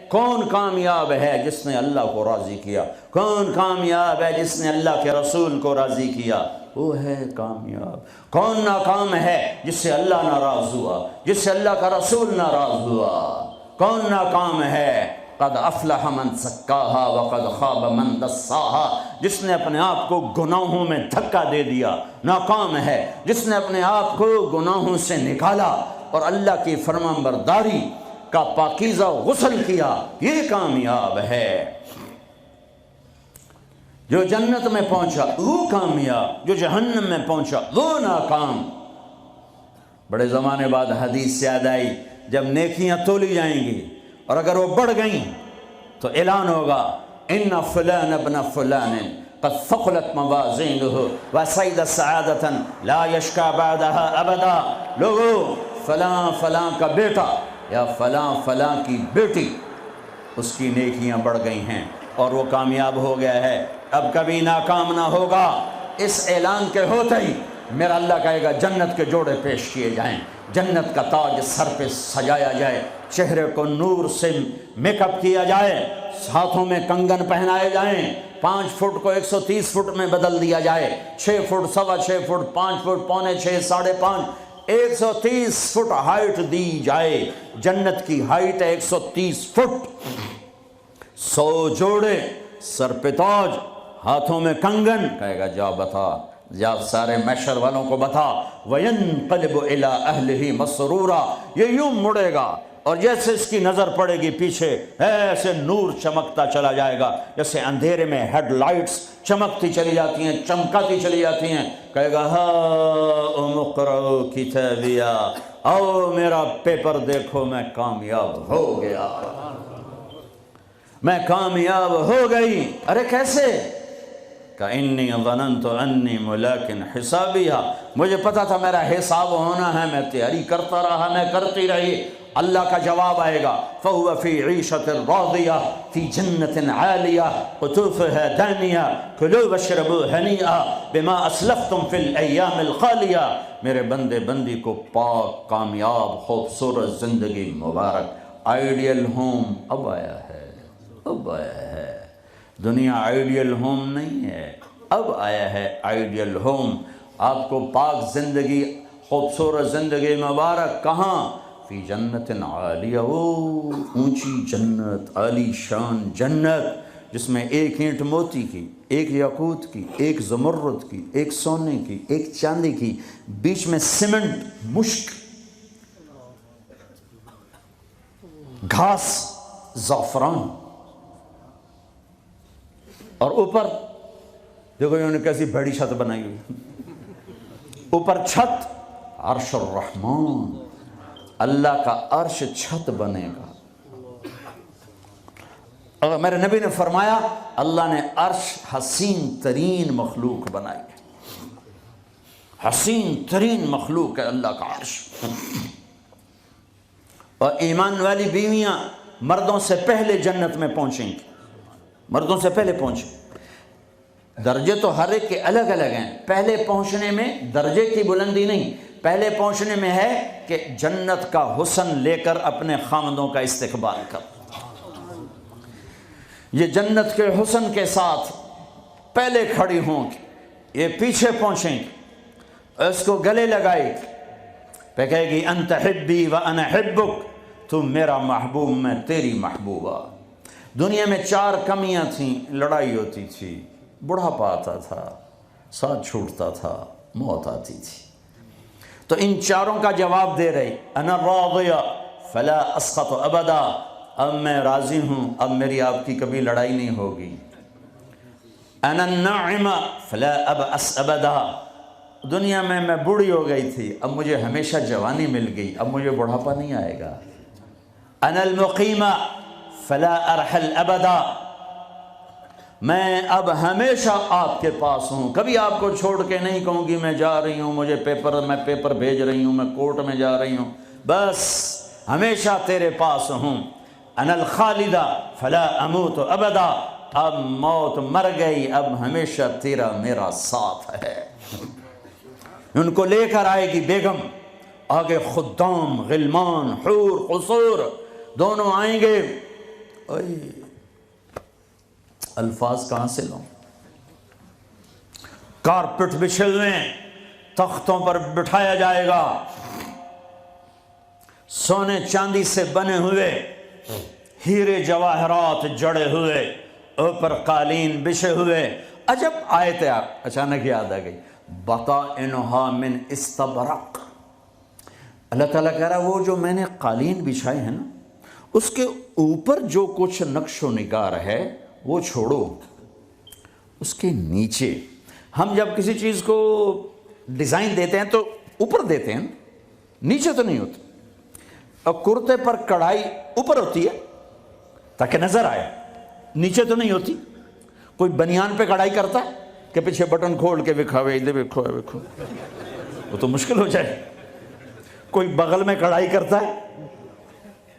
کون کامیاب ہے جس نے اللہ کو راضی کیا؟ کون کامیاب ہے جس نے اللہ کے رسول کو راضی کیا؟ وہ ہے کامیاب۔ کون ناکام ہے جس سے اللہ ناراض ہوا، جس سے اللہ کا رسول ناراض ہوا؟ کون ناکام ہے؟ قد افلح من زکاہا وقد خاب من دساہا، جس نے اپنے آپ کو گناہوں میں دھکا دے دیا ناکام ہے، جس نے اپنے آپ کو گناہوں سے نکالا اور اللہ کی فرمانبرداری کا پاکیزہ غسل کیا، یہ کامیاب ہے۔ جو جنت میں پہنچا وہ کامیاب، جو جہنم میں پہنچا وہ ناکام۔ بڑے زمانے بعد حدیث یاد آئی، جب نیکیاں تولی جائیں گی اور اگر وہ بڑھ گئیں تو اعلان ہوگا ان فلان ابن فلان قد ثقلت موازینہ وسعد سعادۃ لا یشکا بعدها ابدا۔ لوگو فلاں فلاں کا بیٹا یا فلاں فلاں کی بیٹی، اس کی نیکیاں بڑھ گئی ہیں اور وہ کامیاب ہو گیا ہے، اب کبھی ناکام نہ ہوگا۔ اس اعلان کے ہوتے ہی میرا اللہ کہے گا جنت کے جوڑے پیش کیے جائیں، جنت کا تاج سر پہ سجایا جائے، چہرے کو نور سے میک اپ کیا جائے، ہاتھوں میں کنگن پہنائے جائیں، 5 فٹ کو 130 فٹ میں بدل دیا جائے، 6 feet, 6.25 feet, 5 feet, 5.25، 5.5، 130 feet height دی جائے۔ جنت کی ہائٹ ہے 130 فٹ۔ 100 جوڑے، سر پہ تاج، ہاتھوں میں کنگن، کہے گا جا بتا، جا سارے محشر والوں کو بتا۔ وَيَنْقَلِبُ إِلَىٰ أَهْلِهِ مَسْرُورًا، یہ یوں مڑے گا اور جیسے اس کی نظر پڑے گی پیچھے ایسے نور چمکتا چلا جائے گا، جیسے اندھیرے میں ہیڈ لائٹس چمکتی چلی جاتی ہیں، چمکاتی چلی جاتی ہیں۔ کہے گا ہاؤم اقرؤوا کتابیہ، آؤ میرا پیپر دیکھو، میں کامیاب ہو گیا، میں کامیاب ہو گئی۔ ارے کیسے؟ کہ انی ظننت انی ملاق حسابیہ، مجھے پتا تھا میرا حساب ہونا ہے، میں تیاری کرتا رہا، میں کرتی رہی۔ اللہ کا جواب آئے گا فَهُوَ فِي عِيشَةٍ رَاضِيَةٍ فِي جَنَّةٍ عَالِيَةٍ قُطُوفُهَا دَانِيَةٌ كُلُوا وَاشْرَبُوا هَنِيئًا بِمَا أَسْلَفْتُمْ فِي الْأَيَّامِ الْخَالِيَةِ۔ میرے بندے بندی کو پاک، کامیاب، خوبصورت زندگی مبارک۔ آئیڈیل ہوم اب آیا ہے، اب آیا ہے۔ دنیا آئیڈیل ہوم نہیں ہے، اب آیا ہے آئیڈیل ہوم۔ آپ کو پاک زندگی، خوبصورت زندگی مبارک کہاں؟ فی جنت عالیہ، اونچی جنت، عالی شان جنت، جس میں ایک اینٹ موتی کی، ایک یاقوت کی، ایک زمرد کی، ایک سونے کی، ایک چاندی کی، بیچ میں سیمنٹ، مشک، گھاس، زعفران، اور اوپر دیکھو انہوں نے کیسی بڑی چھت بنائی ہوئی، اوپر چھت عرش الرحمن، اللہ کا عرش چھت بنے گا۔ اور میرے نبی نے فرمایا اللہ نے عرش حسین ترین مخلوق بنائی ہے، حسین ترین مخلوق ہے اللہ کا عرش۔ اور ایمان والی بیویاں مردوں سے پہلے جنت میں پہنچیں گی، مردوں سے پہلے پہنچیں۔ درجے تو ہر ایک کے الگ الگ ہیں، پہلے پہنچنے میں درجے کی بلندی نہیں، پہلے پہنچنے میں ہے کہ جنت کا حسن لے کر اپنے خامدوں کا استقبال کر۔ یہ جنت کے حسن کے ساتھ پہلے کھڑی ہوں گی، یہ پیچھے پہنچیں گی، اس کو گلے لگائے گی، پہ کہے گی انت حبی و انا حبک، تم میرا محبوب میں تیری محبوبہ۔ دنیا میں 4 کمیاں تھیں، لڑائی ہوتی تھی، بڑھاپا آتا تھا، ساتھ چھوٹتا تھا، موت آتی تھی، تو ان 4 کا جواب دے رہی، انا راضیہ فلا اسقط ابدا، اب میں راضی ہوں، اب میری آپ کی کبھی لڑائی نہیں ہوگی۔ انا الناعمہ فلا ابأس ابدا، دنیا میں بوڑھی ہو گئی تھی، اب مجھے ہمیشہ جوانی مل گئی، اب مجھے بڑھاپا نہیں آئے گا۔ انا المقیمہ فلا ارحل ابدا، میں اب ہمیشہ آپ کے پاس ہوں، کبھی آپ کو چھوڑ کے نہیں کہوں گی میں جا رہی ہوں، میں پیپر بھیج رہی ہوں، میں کورٹ میں جا رہی ہوں، بس ہمیشہ تیرے پاس ہوں۔ انا الخالدہ فلا اموت ابدا، اب موت مر گئی، اب ہمیشہ تیرا میرا ساتھ ہے۔ ان کو لے کر آئے گی بیگم، آگے خدام، غلمان، حور، قصور، دونوں آئیں گے، اوئے الفاظ کہاں سے لوں؟ کارپٹ بچھے ہوئے ہیں، تختوں پر بٹھایا جائے گا، سونے چاندی سے بنے ہوئے، ہیرے جواہرات جڑے ہوئے، اوپر قالین بچھے ہوئے۔ عجب آیت ہے، اچانک یاد آ گئی، بطائنہا من استبرق۔ اللہ تعالیٰ کہہ رہا ہے وہ جو میں نے قالین بچھائے ہیں نا، اس کے اوپر جو کچھ نقش و نگار ہے وہ چھوڑو، اس کے نیچے ہم جب کسی چیز کو ڈیزائن دیتے ہیں تو اوپر دیتے ہیں، نیچے تو نہیں ہوتی۔ اور کرتے پر کڑھائی اوپر ہوتی ہے تاکہ نظر آئے، نیچے تو نہیں ہوتی۔ کوئی بنیان پہ کڑھائی کرتا ہے کہ پیچھے بٹن کھول کے وکھاوے ادھر وکھو وکھو، وہ تو مشکل ہو جائے۔ کوئی بغل میں کڑھائی کرتا ہے،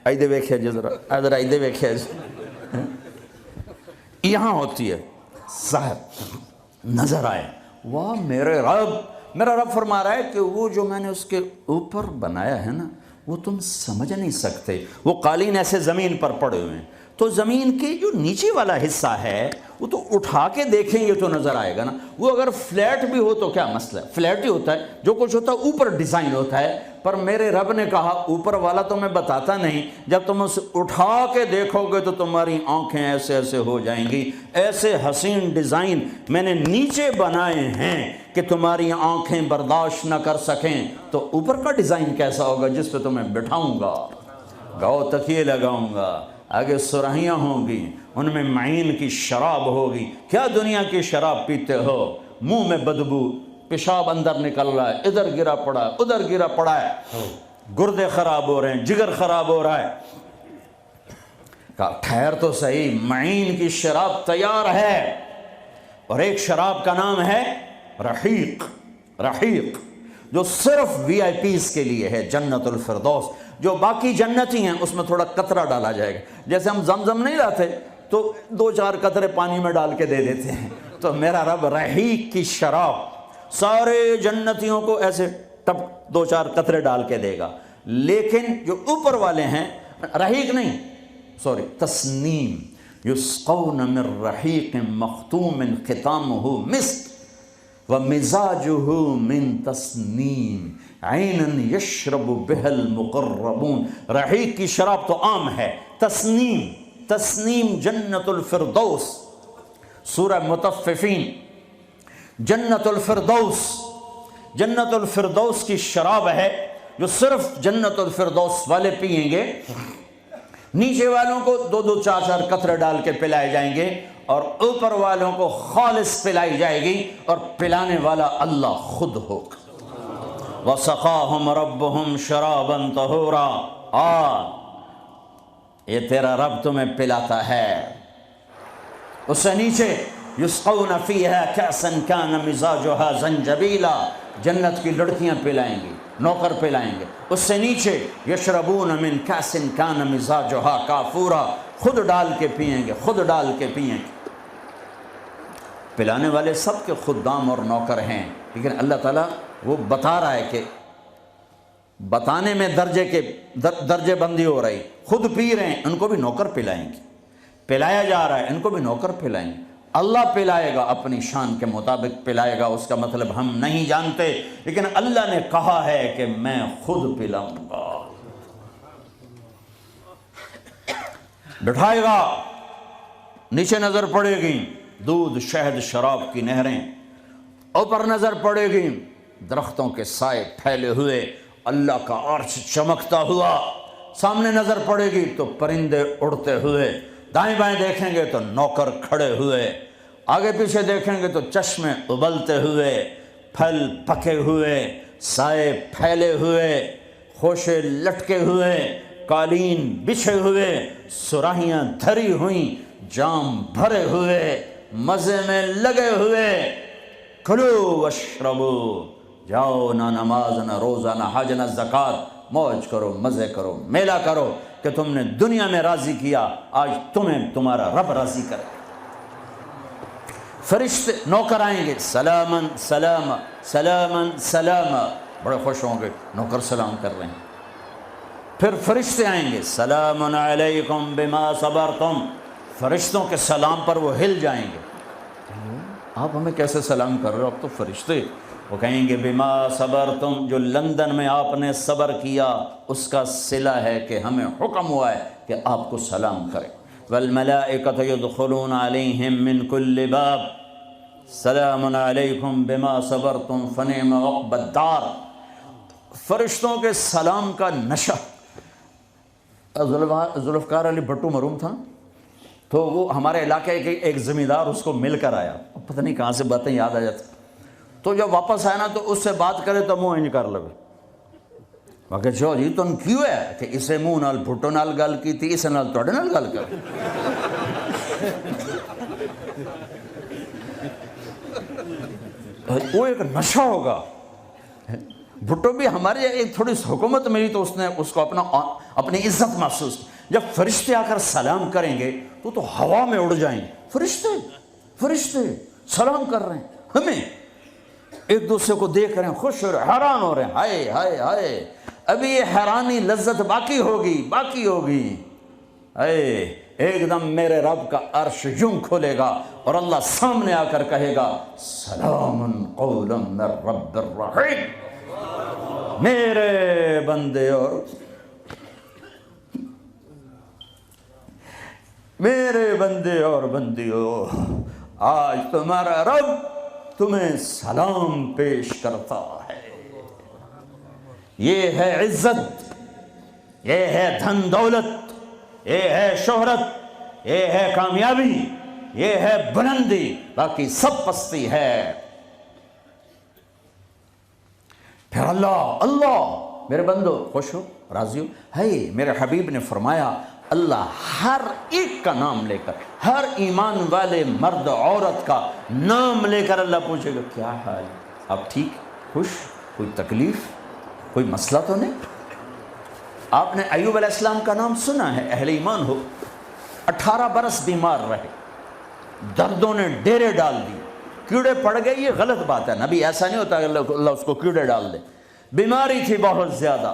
ایدے ویکھے جی ذرا، ادھر ایدے ویکھے جی، یہاں ہوتی ہے صاحب نظر آئے۔ واہ میرے رب، میرا رب فرما رہا ہے کہ وہ جو میں نے اس کے اوپر بنایا ہے نا وہ تم سمجھ نہیں سکتے۔ وہ قالین ایسے زمین پر پڑے ہوئے ہیں، تو زمین کے جو نیچے والا حصہ ہے وہ تو اٹھا کے دیکھیں گے تو نظر آئے گا نا۔ وہ اگر فلیٹ بھی ہو تو کیا مسئلہ ہے، فلیٹ ہی ہوتا ہے، جو کچھ ہوتا ہے اوپر ڈیزائن ہوتا ہے۔ پر میرے رب نے کہا اوپر والا تو میں بتاتا نہیں، جب تم اسے اٹھا کے دیکھو گے تو تمہاری آنکھیں ایسے ایسے ہو جائیں گی۔ ایسے حسین ڈیزائن میں نے نیچے بنائے ہیں کہ تمہاری آنکھیں برداشت نہ کر سکیں، تو اوپر کا ڈیزائن کیسا ہوگا جس پہ تمہیں بٹھاؤں گا، گاؤ تکیے لگاؤں گا، آگے سرہیاں ہوں گی، ان میں معین کی شراب ہوگی۔ کیا دنیا کی شراب پیتے ہو، منہ میں بدبو، پیشاب اندر نکل رہا ہے، ادھر گرا پڑا ہے، ادھر گرا پڑا ہے، گردے خراب ہو رہے ہیں، جگر خراب ہو رہا ہے۔ کہا ٹھہر تو صحیح، معین کی شراب تیار ہے، اور ایک شراب کا نام ہے رحیق۔ رحیق جو صرف وی آئی پیز کے لیے ہے، جنت الفردوس۔ جو باقی جنتی ہیں اس میں تھوڑا قطرہ ڈالا جائے گا، جیسے ہم زمزم نہیں لاتے تو 2-4 قطرے پانی میں ڈال کے دے دیتے ہیں، تو میرا رب رحیق کی شراب سارے جنتیوں کو ایسے ٹپ 2-4 قطرے ڈال کے دے گا۔ لیکن جو اوپر والے ہیں، رحیق نہیں، سوری، تسنیم، یسقون من رحیق مختوم ختامہ مسک ومزاجہ من تسنیم عیناً یشرب بها المقربون۔ رحیق کی شراب تو عام ہے، تسنیم، تسنیم جنت الفردوس، سورہ مطففین، جنت الفردوس، جنت الفردوس کی شراب ہے جو صرف جنت الفردوس والے پئیں گے۔ نیچے والوں کو 2-2 4-4 قطرے ڈال کے پلائے جائیں گے، اور اوپر والوں کو خالص پلائی جائے گی، اور پلانے والا اللہ خود ہوگا۔ وَسَقَاهُمْ رَبُّهُمْ شَرَابًا طَهُورًا۔ یہ تیرا رب تمہیں پلاتا ہے۔ اس سے نیچے یسقون فیہا کأسا کان مزاجہا زنجبیلا، جنت کی لڑکیاں پلائیں گی، نوکر پلائیں گے۔ اس سے نیچے یشربون من کأس کان مزاجہا کافورا، خود ڈال کے پئیں گے، خود ڈال کے پئیں گے۔ پلانے والے سب کے خدام اور نوکر ہیں، لیکن اللہ تعالیٰ وہ بتا رہا ہے کہ بتانے میں درجے بندی ہو رہی۔ خود پی رہے ہیں، ان کو بھی نوکر پلائیں گے، پلایا جا رہا ہے، ان کو بھی نوکر پلائیں گے۔ اللہ پلائے گا، اپنی شان کے مطابق پلائے گا، اس کا مطلب ہم نہیں جانتے، لیکن اللہ نے کہا ہے کہ میں خود پلاؤں گا۔ بٹھائے گا، نیچے نظر پڑے گی دودھ، شہد، شراب کی نہریں، اوپر نظر پڑے گی درختوں کے سائے پھیلے ہوئے، اللہ کا عرش چمکتا ہوا، سامنے نظر پڑے گی تو پرندے اڑتے ہوئے، دائیں بائیں دیکھیں گے تو نوکر کھڑے ہوئے، آگے پیچھے دیکھیں گے تو چشمے ابلتے ہوئے، پھل پکے ہوئے، سائے پھیلے ہوئے، خوشے لٹکے ہوئے، قالین بچھے ہوئے، سراہیاں دھری ہوئیں، جام بھرے ہوئے، مزے میں لگے ہوئے۔ کھلو واشربو، جاؤ، نہ نماز نہ روزہ نہ حج نہ زکوٰۃ، موج کرو، مزے کرو، میلہ کرو، کہ تم نے دنیا میں راضی کیا، آج تمہیں تمہارا رب راضی کرے۔ فرشتے نوکر آئیں گے، سلامن سلام سلامن سلام، بڑے خوش ہوں گے، نوکر سلام کر رہے ہیں۔ پھر فرشتے آئیں گے، سلام علیکم بما صبرتم، فرشتوں کے سلام پر وہ ہل جائیں گے، آپ ہمیں کیسے سلام کر رہے ہو، اب تو فرشتے، وہ کہیں گے بما صبرتم، جو لندن میں آپ نے صبر کیا اس کا صلہ ہے کہ ہمیں حکم ہوا ہے کہ آپ کو سلام کریں، والملائکۃ یدخلون علیہم من کل باب سلام علیکم بما صبرتم فنعم عقبی الدار، فرشتوں کے سلام کا نشہ۔ ذوالفقار علی بھٹو مرحوم تھا، تو وہ ہمارے علاقے کے ایک زمیندار اس کو مل کر آیا، پتہ نہیں کہاں سے باتیں یاد آ جاتی، تو جب واپس آیا نا تو اس سے بات کرے تو منہ انج کر لگے، باقی چو جی تم کیوں ہے کہ اسے منہ نال بھٹو نال گل کی تھی، اسے نال توڑے نال گل کر، وہ ایک نشہ ہوگا۔ بھٹو بھی ہماری ایک تھوڑی سی حکومت ملی تو اس نے اس کو اپنی عزت محسوس کی، جب فرشتے آ کر سلام کریں گے تو ہوا میں اڑ جائیں گے، فرشتے سلام کر رہے ہیں، ہمیں ایک دوسرے کو دیکھ رہے ہیں، خوش ہو رہے ہیں، حیران ہو رہے ہیں، ہائے ہائے ہائے، ابھی یہ حیرانی لذت باقی ہوگی، اے ایک دم میرے رب کا عرش یوں کھولے گا اور اللہ سامنے آ کر کہے گا سلام قولا من رب الرحیم، میرے بندے اور بندیوں، آج تمہارا رب تمہیں سلام پیش کرتا ہے، یہ ہے عزت، یہ ہے دھن دولت، یہ ہے شہرت، یہ ہے کامیابی، یہ ہے بلندی، باقی سب پستی ہے۔ پھر اللہ میرے بندو خوش ہو، راضی ہو، ہے میرے حبیب نے فرمایا اللہ ہر ایک کا نام لے کر، ہر ایمان والے مرد عورت کا نام لے کر اللہ پوچھے گا کیا حال ہے، آپ ٹھیک، خوش، کوئی تکلیف، کوئی مسئلہ تو نہیں؟ آپ نے ایوب علیہ السلام کا نام سنا ہے، اہل ایمان ہو، 18 برس بیمار رہے، دردوں نے ڈیرے ڈال دی، کیڑے پڑ گئے، یہ غلط بات ہے، نبی ایسا نہیں ہوتا کہ اللہ اس کو کیڑے ڈال دے، بیماری تھی بہت زیادہ،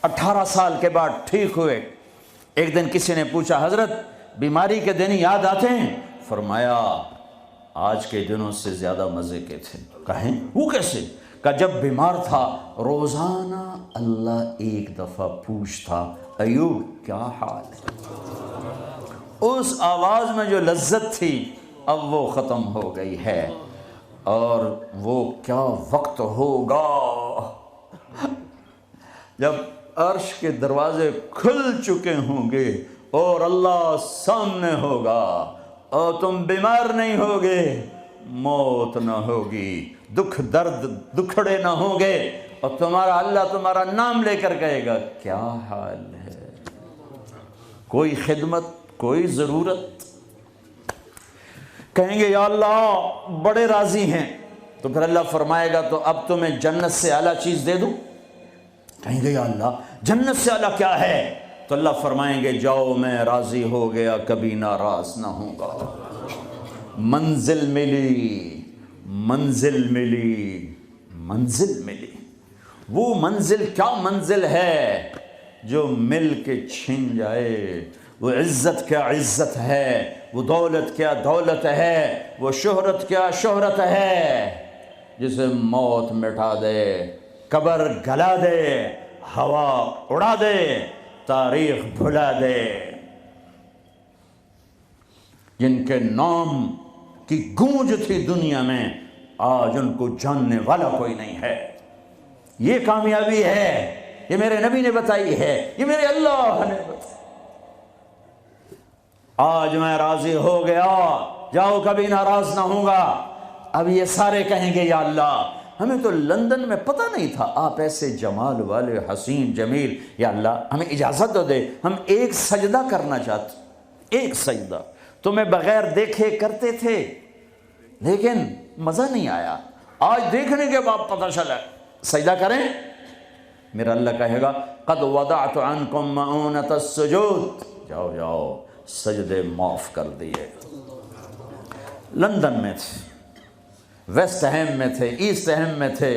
18 سال کے بعد ٹھیک ہوئے۔ ایک دن کسی نے پوچھا حضرت بیماری کے دن یاد آتے ہیں؟ فرمایا آج کے دنوں سے زیادہ مزے کے تھے۔ کہیں وہ کیسے؟ کہ جب بیمار تھا روزانہ اللہ ایک دفعہ پوچھتا ایوب کیا حال ہے، اس آواز میں جو لذت تھی اب وہ ختم ہو گئی ہے، اور وہ کیا وقت ہوگا جب عرش کے دروازے کھل چکے ہوں گے اور اللہ سامنے ہوگا اور تم بیمار نہیں ہوگے، موت نہ ہوگی، دکھ درد دکھڑے نہ ہوں گے، اور اللہ تمہارا نام لے کر کہے گا کیا حال ہے، کوئی خدمت، کوئی ضرورت، کہیں گے یا اللہ بڑے راضی ہیں، تو پھر اللہ فرمائے گا تو اب تمہیں جنت سے اعلیٰ چیز دے دوں؟ کہیں گے یا اللہ جنت سے اعلیٰ کیا ہے؟ تو اللہ فرمائیں گے جاؤ میں راضی ہو گیا، کبھی ناراض نہ ہوں گا، منزل ملی، وہ منزل کیا منزل ہے جو مل کے چھن جائے، وہ عزت کیا عزت ہے، وہ دولت کیا دولت ہے، وہ شہرت کیا شہرت ہے، جسے موت مٹا دے، قبر گلا دے، ہوا اڑا دے، تاریخ بھلا دے، جن کے نام کی گونج تھی دنیا میں آج ان کو جاننے والا کوئی نہیں ہے۔ یہ کامیابی ہے، یہ میرے نبی نے بتائی ہے، یہ میرے اللہ نے بتائی۔ آج میں راضی ہو گیا، جاؤ کبھی ناراض نہ ہوں گا۔ اب یہ سارے کہیں گے یا اللہ ہمیں تو لندن میں پتہ نہیں تھا آپ ایسے جمال والے حسین جمیل، یا اللہ ہمیں اجازت دو دے، ہم ایک سجدہ کرنا چاہتے، ایک سجدہ تمہیں بغیر دیکھے کرتے تھے لیکن مزہ نہیں آیا، آج دیکھنے کے بعد پتہ چلا، سجدہ کریں؟ میرا اللہ کہے گا قد وضعت عنکم مؤونۃ السجود، جاؤ جاؤ سجدے معاف کر دیے۔ لندن میں تھے، ویسٹ ہیم میں تھے، ایسٹ ہیم میں تھے،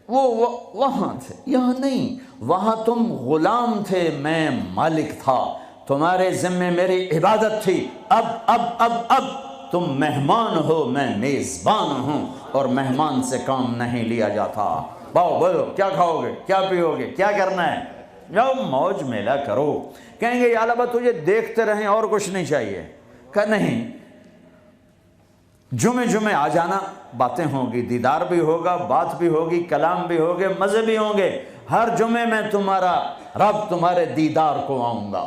وہ وہاں تھے، یہاں نہیں، وہاں تم غلام تھے، میں مالک تھا، تمہارے ذمے میری عبادت تھی، اب تم مہمان ہو، میں میزبان ہوں، اور مہمان سے کام نہیں لیا جاتا۔ باؤ بولو کیا کھاؤ گے، کیا پیو گے، کیا کرنا ہے، جاؤ موج میلہ کرو۔ کہیں گے یا اللہ تجھے دیکھتے رہیں اور کچھ نہیں چاہیے، کہ نہیں، جمعے آ جانا، باتیں ہوں گی، دیدار بھی ہوگا، بات بھی ہوگی، کلام بھی ہوگے، مزے بھی ہوں گے، ہر جمعے میں تمہارا رب تمہارے دیدار کو آؤں گا۔